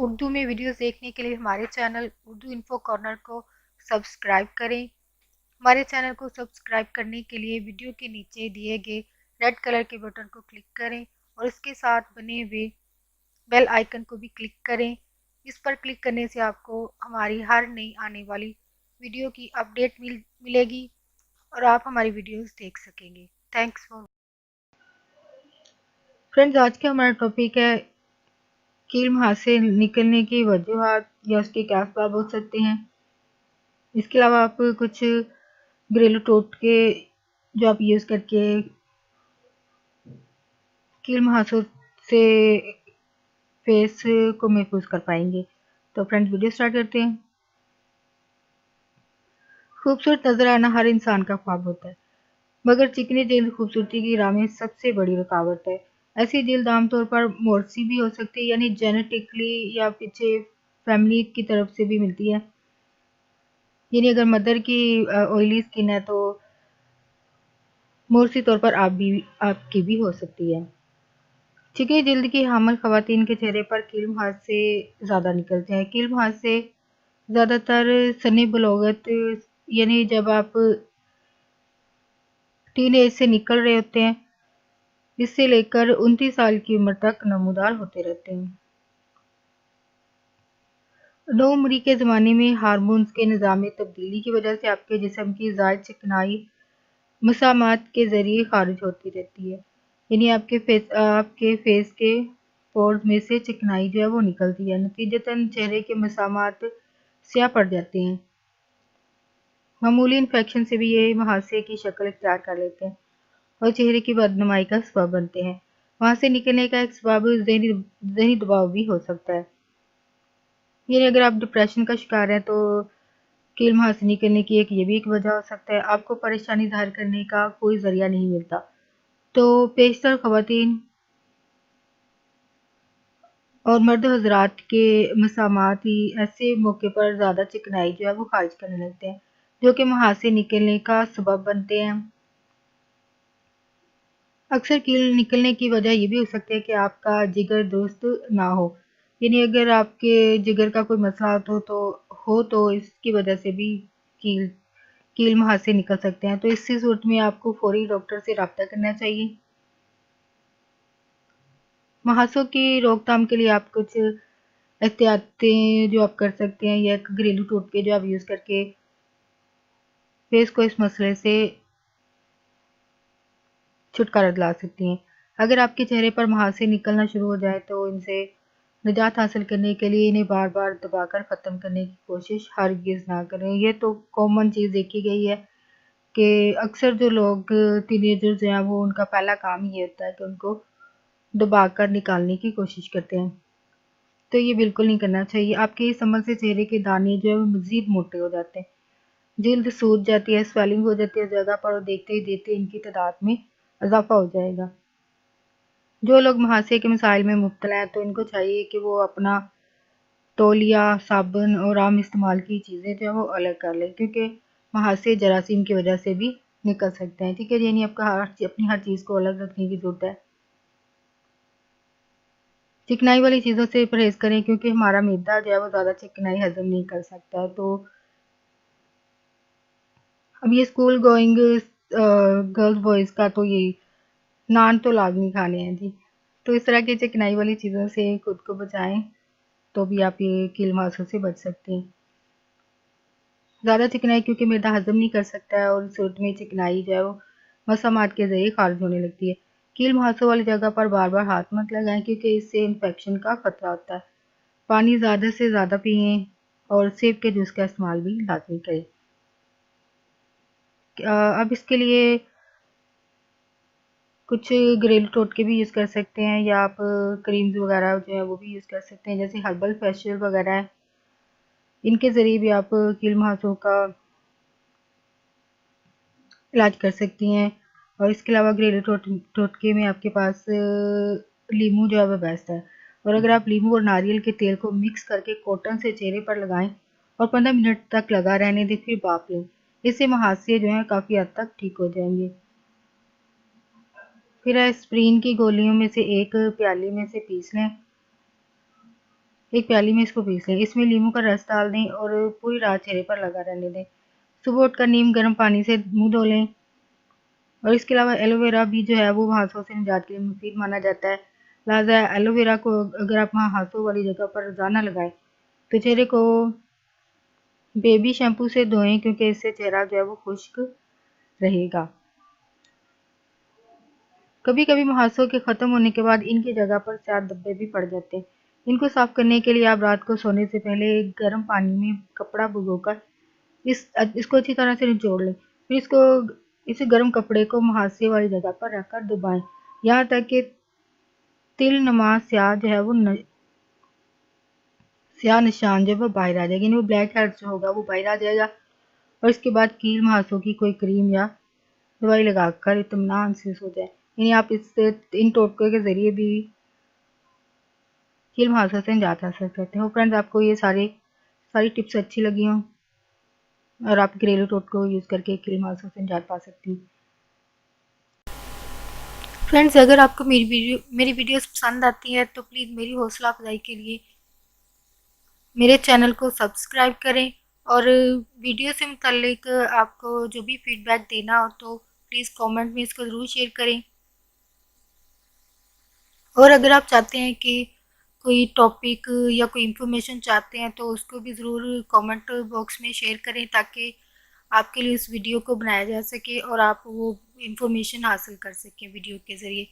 उर्दू में वीडियोस देखने के लिए हमारे चैनल उर्दू इन्फो कॉर्नर को सब्सक्राइब करें। हमारे चैनल को सब्सक्राइब करने के लिए वीडियो के नीचे दिए गए रेड कलर के बटन को क्लिक करें और इसके साथ बने हुए बेल आइकन को भी क्लिक करें। इस पर क्लिक करने से आपको हमारी हर नई आने वाली वीडियो की अपडेट मिलेगी और आप हमारी वीडियोस देख सकेंगे। थैंक्स फॉर फ्रेंड्स, आज का हमारा टॉपिक है कील मुहासे से निकलने की वजूहात या उसके क्या असबाब हो सकते हैं। इसके अलावा आप कुछ घरेलू टोटके जो आप यूज़ करके कील मुहासों से फेस को महफूज कर पाएंगे। तो फ्रेंड्स, वीडियो स्टार्ट करते हैं। खूबसूरत नजर आना हर इंसान का ख्वाब होता है, मगर चिकनी जल्द खूबसूरती की राह में सबसे बड़ी रुकावट है। ऐसी जल्द आमतौर पर मोर्सी भी हो सकती है, यानी जेनेटिकली या पीछे फैमिली की तरफ से भी मिलती है। यानी अगर मदर की ऑयली स्किन है तो मोर्सी तौर पर आपकी भी हो सकती है। चिकनी जल्द की हामिल खवातीन के चेहरे पर कील मुहासे ज़्यादा निकलते हैं। कील मुहासे ज़्यादातर सनी बलोगत यानी जब आप टीन एज से निकल रहे होते हैं, इससे लेकर 29 साल की उम्र तक नमूदार होते रहते हैं। नौउम्री के ज़माने में हार्मोन्स के निज़ाम में तब्दीली की वजह से आपके जिस्म की ज़ायद चिकनाई मसामात के ज़रिए खारिज होती रहती है। यानी आपके फेस के पोर्स में से चिकनाई जो है वो निकलती है। नतीजतन चेहरे के मसामात स्याह पड़ जाते हैं। मामूली इन्फेक्शन से भी ये मुहासे की शक्ल इख्तियार कर लेते हैं और चेहरे की बदनुमाई का सबब बनते हैं। वहाँ से निकलने का एक सबब ज़हनी दबाव भी हो सकता है। यानी अगर आप डिप्रेशन का शिकार हैं तो कील मुहासे निकलने की ये भी एक वजह हो सकता है। आपको परेशानी ज़ाहिर करने का कोई ज़रिया नहीं मिलता, तो पेशतर ख़वातीन और मर्द हज़रात के मसामात ही ऐसे मौके पर ज़्यादा चिकनाई जो है वो ख़ारिज करने लगते हैं, जो कि मुहासे निकलने का सबब बनते हैं। अक्सर कील निकलने की वजह ये भी हो सकती है कि आपका जिगर दुरुस्त ना हो। यानी अगर आपके जिगर का कोई मसला हो तो इसकी वजह से भी कील कील मुहासे निकल सकते हैं। तो इसी सूरत में आपको फौरी डॉक्टर से राब्ता करना चाहिए। मुहासों की रोकथाम के लिए आप कुछ एहतियातें जो आप कर सकते हैं या घरेलू टोटके जो आप यूज़ करके फेस को इस मसले से छुटकारा दिला सकती हैं। अगर आपके चेहरे पर मुहासे निकलना शुरू हो जाए तो इनसे निजात हासिल करने के लिए इन्हें बार बार दबाकर ख़त्म करने की कोशिश हरगिज़ ना करें। ये तो कॉमन चीज़ देखी गई है कि अक्सर जो लोग टीनेजर्स हैं वो उनका पहला काम ही ये होता है कि उनको दबाकर निकालने की कोशिश करते हैं। तो ये बिल्कुल नहीं करना चाहिए। आपके इस अमल से चेहरे के दाने जो है वो मज़ीद मोटे हो जाते हैं, जल्द सूज जाती है, स्वेलिंग हो जाती है जगह पर और देखते ही देखते इनकी तादाद में इजाफा हो जाएगा। जो लोग मुहासे के मसाइल में मुब्तला हैं तो इनको चाहिए कि वो अपना तौलिया, साबुन और आम इस्तेमाल की चीज़ें जो है वो अलग कर लें, क्योंकि मुहासे जरासीम की वजह से भी निकल सकते हैं। ठीक है, यानी अपनी हर चीज़ को अलग रखने की ज़रूरत है। चिकनाई वाली चीज़ों से परहेज़ करें, क्योंकि हमारा मैदा जो है वो ज़्यादा चिकनाई हज़म नहीं कर सकता। तो अब ये स्कूल गोइंग गर्ल्स बॉयज़ का तो ये नान तो लाज़मी खाने हैं जी। तो इस तरह की चिकनाई वाली चीज़ों से खुद को बचाएँ, तो भी आप ये कील मुहासों से बच सकते हैं। ज़्यादा चिकनाई क्योंकि मैदा हज़म नहीं कर सकता है और इस सूरत में चिकनाई जो है वो मसामात के ज़रिए खारिज होने लगती है। कील मुहासों वाली जगह पर बार-बार हाथ मत लगाएँ, क्योंकि इससे इन्फेक्शन का खतरा होता है। पानी ज़्यादा से ज़्यादा पिएँ और सेब के जूस का इस्तेमाल भी लाज़मी करें। अब इसके लिए कुछ घरेलू टोटके भी यूज़ कर सकते हैं, या आप क्रीम्स वगैरह जो है वो भी यूज़ कर सकते हैं, जैसे हर्बल फेशियल वगैरह है। इनके ज़रिए भी आप कील मुहासों का इलाज कर सकती हैं। और इसके अलावा घरेलू टोटके में आपके पास लीमू जो है वो बेस्ट है। और अगर आप लीमू और नारियल के तेल को मिक्स करके कॉटन से चेहरे पर लगाएं और 15 मिनट तक लगा रहने दें, फिर भाप लें। इससे मुहासे जो हैं काफ़ी हद तक ठीक हो जाएंगे। फिर एस्प्रिन की गोलियों में से एक प्याली में से पीस लें एक प्याली में इसको पीस लें। इसमें नींबू का रस डाल दें और पूरी रात चेहरे पर लगा रहने दें। सुबह उठकर नीम गर्म पानी से मुंह धो लें। और इसके अलावा एलोवेरा भी जो है वो हाथों से निजात के लिए मुफीद माना जाता है। लिहाजा एलोवेरा को अगर आप वहाँ हाथों वाली जगह पर रोजाना लगाएं तो चेहरे को बेबी शैम्पू से धोएं, क्योंकि इससे चेहरा जो है वो खुश्क रहेगा। कभी कभी मुहासों के खत्म होने के बाद इनकी जगह पर स्याह धब्बे भी पड़ जाते हैं। इनको साफ करने के लिए आप रात को सोने से पहले एक गर्म पानी में कपड़ा भिगोकर इसको अच्छी तरह से निचोड़ लें। फिर इस गर्म कपड़े को मुहासे वाली जगह पर रखकर दबाएं, यहाँ तक कि तिल नुमा स्याह जो है वो स्याह निशान जो है वो बाहर आ जाएगी, यानी वो ब्लैक हेड्स जो होगा वो बाहर आ जाएगा। और इसके बाद कील मुहासों की कोई क्रीम या दवाई लगाकर इत्मीनान से सो जाए। यानी आप इन टोटकों के जरिए भी कील मुहासों से निजात हासिल करते हो। फ्रेंड्स, आपको ये सारी टिप्स अच्छी लगी हों और आप घरेलू टोटकों को यूज़ करके कील मुहासों से निजात पा सकती हैं। फ्रेंड्स, अगर आपको मेरी वीडियोस पसंद आती है तो प्लीज़ मेरी हौसला अफजाई के लिए मेरे चैनल को सब्सक्राइब करें। और वीडियो से मुतल्लिक आपको जो भी फीडबैक देना हो तो प्लीज़ कमेंट में इसको ज़रूर शेयर करें। और अगर आप चाहते हैं कि कोई टॉपिक या कोई इन्फॉर्मेशन चाहते हैं तो उसको भी ज़रूर कमेंट बॉक्स में शेयर करें, ताकि आपके लिए इस वीडियो को बनाया जा सके और आप वो इन्फॉर्मेशन हासिल कर सकें वीडियो के ज़रिए।